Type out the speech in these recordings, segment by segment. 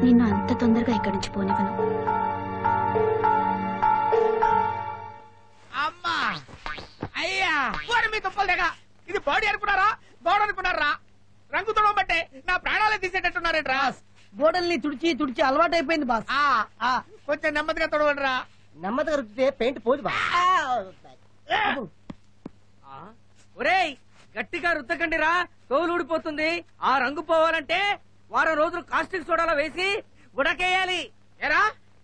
నిన్ను అంత తొందరగా ఇక్కడి నుంచి పోనివ్వను. అమ్మా అయ్యా మీ తుప్పలేగా ఇది బాడీ అనుకున్నారా గోడ అనుకున్నారా రంగు తొడవ బట్టే నా ప్రాణాలే తీసేటట్టున్నారేట్రా. గోడల్ని తుడిచి తుడిచి అలవాటు అయిపోయింది బాస్. కొంచెం నెమ్మదిగా తొడవండిరా. నెమ్మదిగా రుద్దితే పెయింట్ పోదు బా. ఒరేయ్ గట్టిగా రుద్దకండిరా, తోలు ఊడిపోతుంది. ఆ రంగు పోవాలంటే వారం రోజులు కాస్టిక్ సోడాలో వేసి ఉడకేయాలి. ఏరా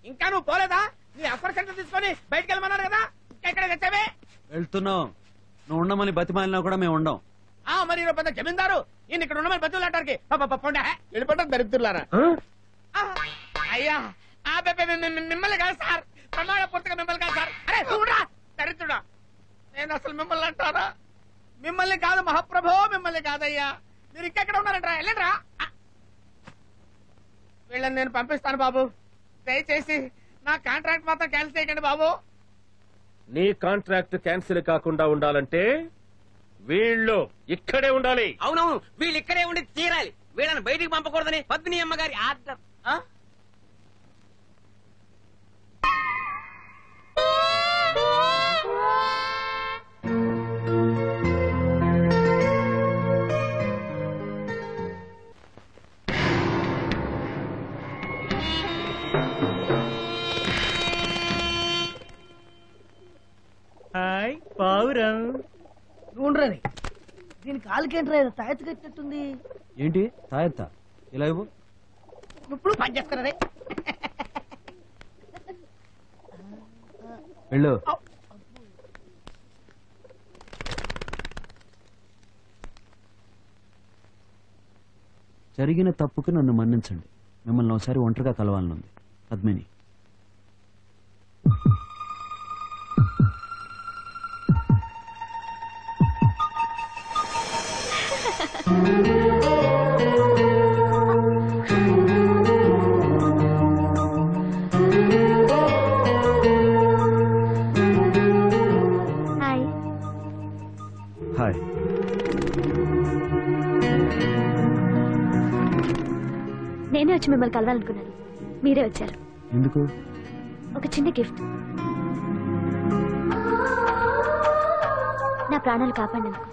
ఇంకా నువ్వు పోలేదా? నీ అఫర్ సెంటర్ తీసుకొని బయటకు వెళ్ళమన్నారు కదా, ఇంకెక్కడ తెచ్చావే? వెళ్తున్నావు. నువ్వు ఉండమని బతిమాలినా కూడా మేము ఉండం. మరి పెద్ద జమీందారు ఈయన ఇక్కడ ఉండమని బతులాటానికి వెళ్ళిపోతారు దరిద్రులారా. అయ్యా మిమ్మల్ని కాదు సార్, ప్రమాణ పూర్తిగా మిమ్మల్ని కాదు సార్. అరే చూడరా దరిద్రుడా, నేను అసలు మిమ్మల్ని అంటారా? మిమ్మల్ని కాదు మహాప్రభో, మిమ్మల్ని కాదయ్యా. మీరు ఇంకెక్కడ ఉన్నారంటారా? వెళ్ళండిరా. వీళ్ళని నేను పంపిస్తాను బాబు, దయచేసి నా కాంట్రాక్ట్ మాత్రం క్యాన్సిల్ చేయకండి బాబు. నీ కాంట్రాక్ట్ క్యాన్సిల్ కాకుండా ఉండాలంటే వీళ్ళు ఇక్కడే ఉండాలి. అవునవును, వీళ్ళు ఇక్కడే ఉండి తీరాలి. వీళ్ళని బయటికి పంపకూడదని పద్మిని అమ్మగారి ఆర్డర్. హాయ్ పావురం. ఉండరని దీని కాలుకేంట్రా తాయెత్తు కట్టినట్టుంది. ఏంటి తాయెత్తా? ఇలా ఇవ్వు. ఇప్పుడు పని చేస్తారే. వెళ్ళు. జరిగిన తప్పుకి నన్ను మన్నించండి. మిమ్మల్ని ఒకసారి ఒంటరిగా కలవాలనుంది. పద్మిని. హాయ్. హాయ్. నేనే వచ్చి మిమ్మల్ని కలవాలనుకున్నాను, మీరే వచ్చారు. ఎందుకు? ఒక చిన్న గిఫ్ట్. నా ప్రాణాలు కాపాడినందుకు.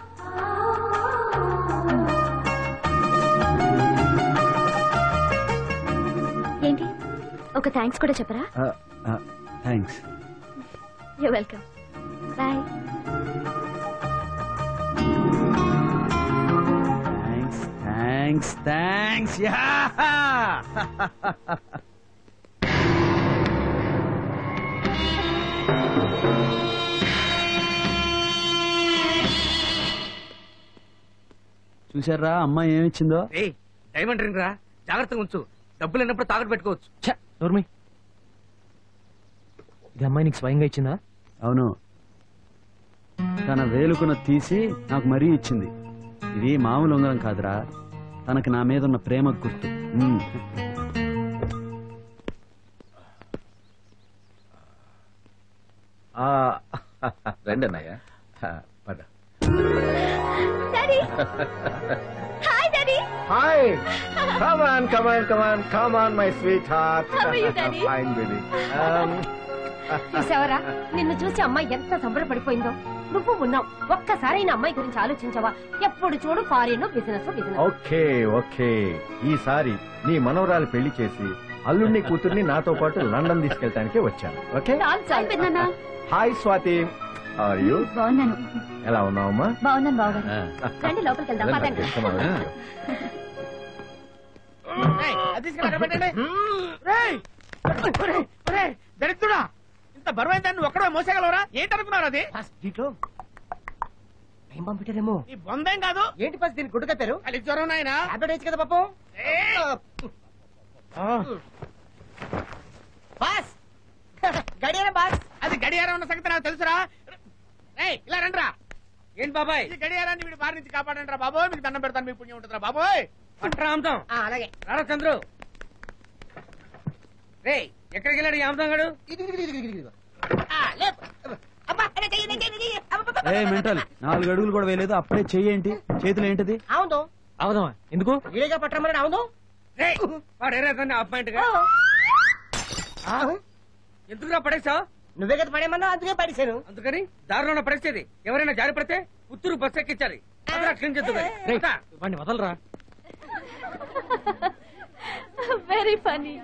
ఏంటి, ఒక థ్యాంక్స్ కూడా చెప్పరా? Thanks. You welcome. Bye. Thanks thanks. Yeah చూసారా అమ్మాయి ఏమిచ్చిందో? డైమండ్ రింగ్ రా, జాగ్రత్తగా ఉంచు. డబ్బులు లేనప్పుడు తాకట్టు పెట్టుకోవచ్చు. ఇది అమ్మాయి నీకు స్వయంగా ఇచ్చిందా? అవును, తన వేలుకున్న తీసి నాకు మరీ ఇచ్చింది. ఇది మామూలు ఉంగరం కాదురా, తనకి నా మీద ఉన్న ప్రేమ గుర్తు. రండి అన్నయ్య. పద. Hi daddy. Hi. Come on, come on, come on, come on, my sweetheart. How are you, Daddy? Fine, baby. చూసావరా, నిన్ను చూసి అమ్మాయి ఎంత సంబరపడిపోయిందో. నువ్వు ఉన్నావు, ఒక్కసారైనా అమ్మాయి గురించి ఆలోచించవా? ఎప్పుడు చూడు foreign business business. Okay okay, ఈసారి నీ మనవరాలు పెళ్లి చేసి అల్లుడిని కూతుర్ని నాతో పాటు లండన్ తీసుకెళ్ళటానికి వచ్చాను. Okay. Hi Swathi, are you? బాగున్నాను. ఎలా ఉన్నావమ్మా? బాగున్నాను బావగారు. రండి లోపలికి వెళ్దాం. దరిద్రుడా, ఇంత బరువైన దాన్ని ఒక్కడే మోసేగలవరా? ఏంటనుకున్నారు అది? దీంట్లో ఏం పంపించారేమో. ఈ బొందేం కాదు. ఏంటి ఫస్ట్ దీన్ని గుడ్డు కట్టారు? అది జ్వరం నాయన. టాబ్లెట్ కదా పాపం. బాస్ గడియారం బాస్. అది గడియారం ఉన్న సంగతి నాకు తెలుసురా. ఇలా రండిరా. ఏంటి బాబాయ్? ఈ గడియారాన్ని వీడి బారి నుంచి కాపాడండి రా బాబోయ్. మీకు దండం పెడతాను, మీకు పుణ్యం ఉంటుందిరా బాబోయ్. పట్రాంతం. అలాగే రారా చంద్రు. రే ఎక్కడికి వెళ్ళాడు ఈ ఆమదం గాడు? మెంటల్ 4 అడుగులు కూడా వేయలేదు, అప్పుడే చెయ్యేంటి? చేతులు ఏంటిది? అవును అవదమా? ఎందుకు? వీడిగా పట్టమని అవును. వాడేరా అపాయింట్ గా ఎందుకురా పడేసావు? నువ్వే కదా పడేమన్నా, అందుకే పడేశాను. అందుకని దారిలో పడేసేది ఎవరైనా జారి పడితే పుత్తూరు బస్ ఎక్కించాలి. వాడిని వదలరా. Very funny.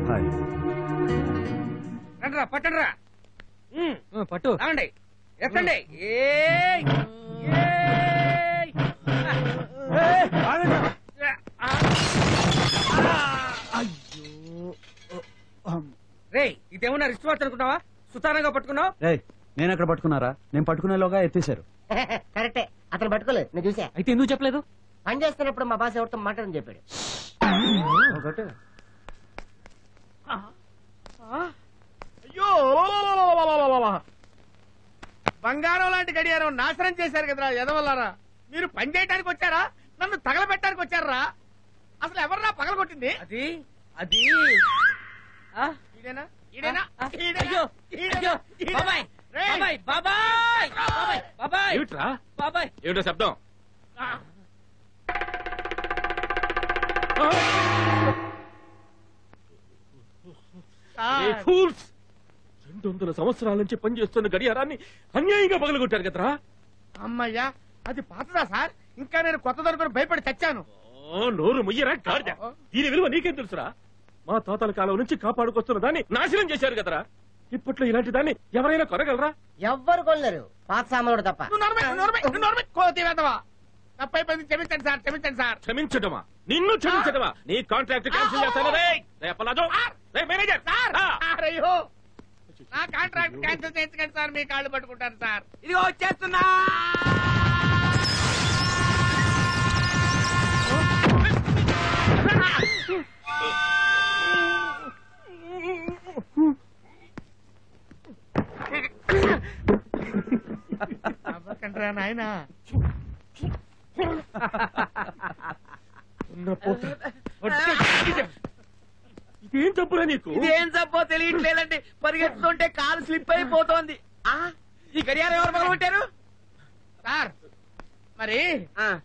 హాయ్. రండిరా పట్టండిరా. పట్టు. రావండి ఎత్తండి. ఏయ్! ఏయ్! రేయ్ ఇదేమన్నా రిస్ట్ వాచ్ అనుకున్నావా? సుతారంగా పట్టుకున్నావు. రేయ్ నేను ఎక్కడ పట్టుకున్నారా? నేను పట్టుకునేలోగా ఎత్తేశారు. కరెక్టే, అతను పట్టుకోలేదు, నేను చూసా. అయితే ఎందుకు చెప్పలేదు? పని చేస్తున్నప్పుడు మా బాస్ ఎవరితో మాట్లాడని చెప్పాడు. అయ్యో బంగారం లాంటి గడియారం నాశనం చేశారు కదరా ఎదవల్లారా. మీరు పని చేయడానికి వచ్చారా, నన్ను తగలబెట్టడానికి వచ్చారా? అసలు ఎవర్రా పగలగొట్టింది? అది అది ఈడేనా? ఈడేనా? ఈడేనా? అయ్యో ఈడేనా? అయ్యో బాబాయ్ బాబాయ్ బాబాయ్ బాబాయ్ బాబాయ్ ఏమిట్రా? బాబాయ్ ఏమిటో శబ్దం? సార్, 200 సంవత్సరాల నుంచి పనిచేస్తున్న గడియారాన్ని అన్యాయంగా పగలగొట్టారు కదరా. అమ్మయ్యా, అది పాతదా సార్? ఇంకా నేను కొత్త దొరుకుని భయపడి తెచ్చాను. నోరు ముయ్యరా గాడిద. దీని విలువ నీకేం తెలుసురా? మా తాతల కాలం నుంచి కాపాడుకొస్తున్న దాన్ని నాశనం చేశారు కదరా. ఇప్పట్లో ఇలాంటి దాన్ని ఎవరైనా కొనగలరా? ఎవ్వరు కొనలేరు, పాత సామానుడు తప్ప. నువ్వు నోర్మై, నువ్వు నోర్మై, నువ్వు నోర్మై, కోతి వేదవా. తప్పైపోయింది, క్షమించండి సార్, క్షమించండి సార్. క్షమించటమా? నిన్ను క్షమించటమా? నీ కాంట్రాక్ట్ క్యాన్సిల్ చేస్తాను. మేనేజర్ సార్, సార్, అయ్యో నా కాంట్రాక్ట్ క్యాన్సిల్ చేయించకండి సార్, మీ కాళ్ళు పట్టుకుంటాను సార్. ఇదిగో వచ్చేస్తున్నా. అవ్వకండ్రా నాయనా. ఇదేం తప్పురా నీకు? ఇదేం తప్పో తెలియట్లేదండి. పరిగెత్తుతుంటే కాలు స్లిప్ అయిపోతోంది. ఈ గడియారం ఎవరు పగలగొట్టారు? సార్ మరి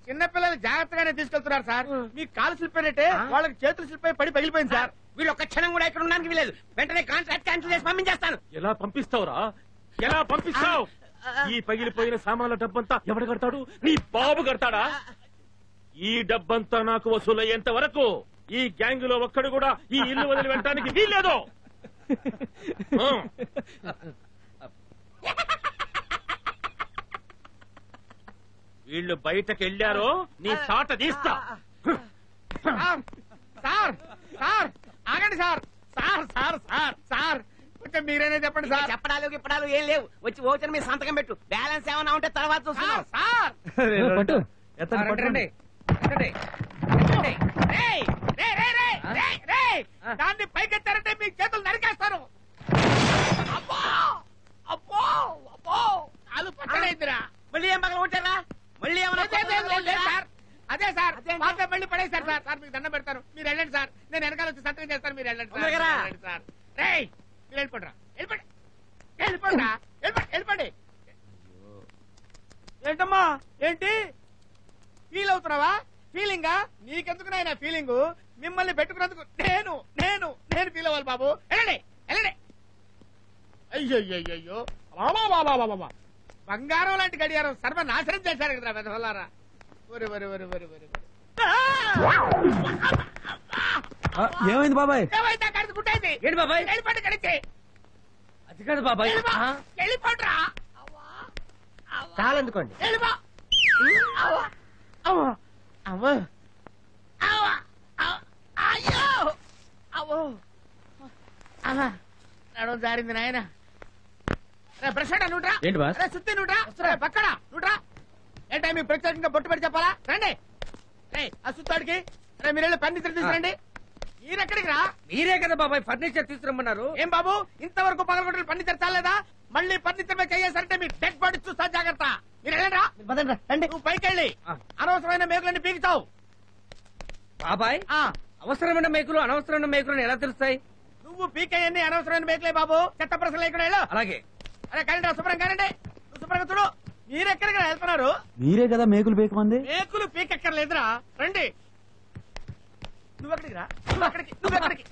చిన్నపిల్లలు జాగ్రత్తగానే తీసుకెళ్తున్నారు సార్. మీకు కాలు స్లిప్ అయినట్టే వాళ్ళకి చేతులు స్లిప్ అయి పడి పగిలిపోయింది సార్. వీళ్ళు ఒక్క క్షణం కూడా ఇక్కడ ఉండడానికి వీలేదు. వెంటనే కాంట్రాక్ట్ క్యాన్సిల్ చేసి పంపించేస్తాను. ఎలా పంపిస్తావురా? ఎలా పంపిస్తావు? ఈ పగిలిపోయిన సామాన్ల డబ్బంతా ఎవడు కడతాడు? నీ బాబు కడతాడా? ఈ డబ్బంతా నాకు వసూలయ్యేంత వరకు ఈ గ్యాంగ్ లో ఒక్కడు కూడా ఈ ఇల్లు వదిలి వెళ్ళటానికి వీల్లేదు. వీళ్ళు బయటకు వెళ్ళారో నీ తాట తీస్తా. సార్ సార్ ఆగండి sir. Sir sir sir sir కొంచెం మీరేనే చెప్పండి సార్. చెప్పడాలు గిప్పడాలు ఏం లేవు. వచ్చి ఓచన మీద సంతకం పెట్టు. బ్యాలెన్స్ ఏమైనా ఉంటే తర్వాత చూస్తున్నాం. సార్ పట్టు. రండి. రేయ్, రేయ్, రేయ్, రేయ్, రేయ్, రేయ్. దాన్ని పైకెత్తారంటే మీ చేతులు నరికేస్తారు. అబ్బో అబ్బో అబ్బో కాలు పక్కడైందిరా. మళ్ళీ ఏం పగల కొట్టారా? మళ్ళీ సార్ అదే సార్ పాత మళ్ళీ పడేశారు సార్. సార్ మీకు దండం పెడతారు, మీరు వెళ్ళండి సార్. నేను వెనకాల వచ్చి సంతకం చేస్తాను, మీరు వెళ్ళండి సార్. వెళ్ళండి సార్. రేయ్ మీరు వెళ్ళిపోండి, వెళ్ళిపోండి, వెళ్ళిపోండి, వెళ్ళిపోండి. ఏంటమ్మా ఏంటి ఫీల్ అవుతున్నావా? ఫీలింగా? నీకెందుకు నాయన ఫీలింగ్? మిమ్మల్ని పెట్టుకున్నందుకు నేను నేను నేను ఫీల్ అవ్వాలి బాబు. వెళ్ళండి వెళ్ళండి. అయ్యో బంగారం లాంటి గడియారం సర్వనాశనం చేశారు కదా వెధవలారా. ఒరి ఒరి ఒరి ఒరి ఒరి. ఏమైంది బాబాయ్? ఏమైతే అక్కడికి గుట్టయింది. ఏంటి బాబాయ్? వెళ్ళిపోండి కడిచి. అది కాదు బాబాయ్. వెళ్ళిపోండ్రా. చాలా ఎందుకోండి. వెళ్ళిపో. అవ్వ అవ్వ అవ్వ అయ్యో అవ్వ అవ్వ నడవ జారింది నాయన. ప్రశ్న నుట్రా. ఏంటి బాస్? సుత్తి నుట్రా, పక్కన నుట్రా. ఏంటో మీకు ప్రత్యేకంగా బొట్టు పెట్టి చెప్పాలా? రండి. ఆ సుత్తాడికి మీరు ఫర్నిచర్ తీసుకురండి. మీరెక్కడికి రా? మీరే కదా బాబాయ్ ఫర్నిచర్ తీసుకురమ్మన్నారు. ఏం బాబు ఇంతవరకు పగలగొట్టిన ఫర్నిచర్ చాలేదా? మళ్ళీ ఫర్నిచర్ మీద చేయాలంటే మీ డెడ్ బాడీ చూస్తా, జాగ్రత్త. మీరు వెళ్ళండి. పదండి రండి. నువ్వు పైకెళ్ళి అనవసరమైన మేకులన్నీ పీకుతావు. బాబాయ్ అవసరమైన మేకులు అనవసరమైన మేకులు ఎలా తెలుస్తాయి? నువ్వు పీకయ్యన్ని అనవసరమైన మేకులే బాబు. చెత్త ప్రశ్న లేకుండా వెళ్ళు. అలాగే. అరే కానీ శుభ్రం కానండి. నువ్వు శుభ్రంగా చూడు. మీరెక్కడికి వెళ్తున్నారు? మీరే కదా మేకులు బేకమంది. మేకులు పీకెక్కర్లేదురా, రండి. నువ్వెక్కడికి రా,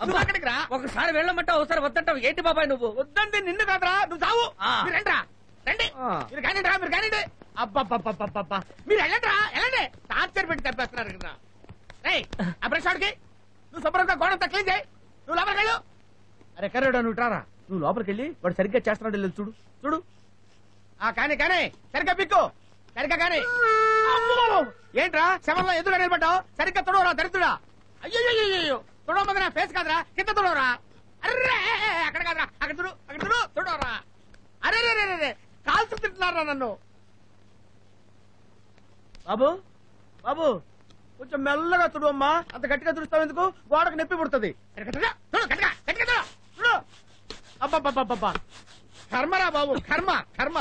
నువ్వెక్కడికి రా. ఒకసారి వెళ్ళమంటావు ఒకసారి వద్దంటావు ఏంటి బాబాయ్ నువ్వు? వద్దండి నిన్ను కాదురా, నువ్వు చావు. ఆ. మీరు రండి రా, రండి. మీరు కానివ్వండి రా, మీరు కానివ్వండి. అబ్బబ్బబ్బబ్బబ్బా, మీరు వెళ్ళండి రా, వెళ్ళండి. టార్చర్ పెట్టి తప్పేస్తున్నారు కదా. రేయ్ ఆ బ్రష్ ఆడికి నువ్వు శుభ్రంగా గోడ క్లీన్ చేయి. నువ్వు లోపలికి వెళ్ళు. అరే కర్రేడా నువ్వు రారా. నువ్వు లోపలికి వెళ్ళి వాడు సరిగ్గా చేస్తున్నాడు లేదు చూడు చూడు. కానీ సరిగ్గా పిక్కు, సరిగ్గా కానీ. ఏంట్రా శవంలో ఎదురుగా నిలబడ్డావు? సరిగ్గా తుడవరా దరిద్రుడా. అయ్యో తుడవమంది నా ఫేస్ కాదురా, కింద తుడవరా. అర్రే అక్కడ కాదురా, అక్కడ తుడవరా. అరే రే కాల్చు తింటున్నారా నన్ను. బాబు బాబు కొంచెం మెల్లగా తుడవమ్మా. అంత గట్టిగా తుడుస్తావు ఎందుకు? గోడకు నొప్పి పుడుతుంది. అబ్బబ్బబ్బబ్బా కర్మరా బాబు, కర్మ కర్మ.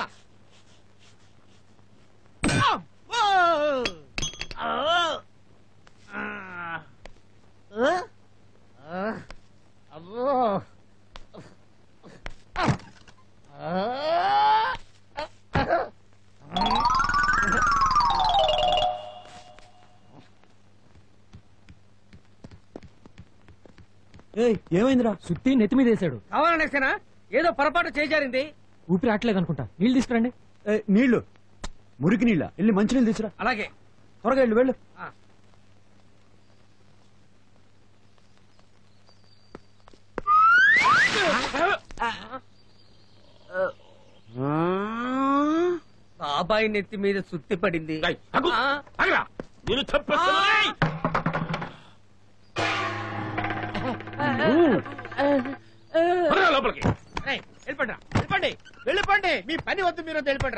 అబ్బో ఏమైందిరా? సుత్తి నెత్తి మీద వేసాడు. కావాలనేసేనా? ఏదో పొరపాటు చేజారింది. ఊపిరి ఆటలేదు అనుకుంటా. నీళ్ళు తీసుకురండి. నీళ్లు మురికి నీళ్ళ వెళ్ళి మంచినీళ్ళు తీసురా. అలాగే. త్వరగా వెళ్ళు వెళ్ళు. బాబాయ్ నెత్తి మీద సుత్తి పడింది. నేను చంపేస్తాను. లోపలికి వెళ్ళిపోండి వెళ్ళిపోండి. మీ పని వద్దు, మీరు వెళ్ళిపోండి.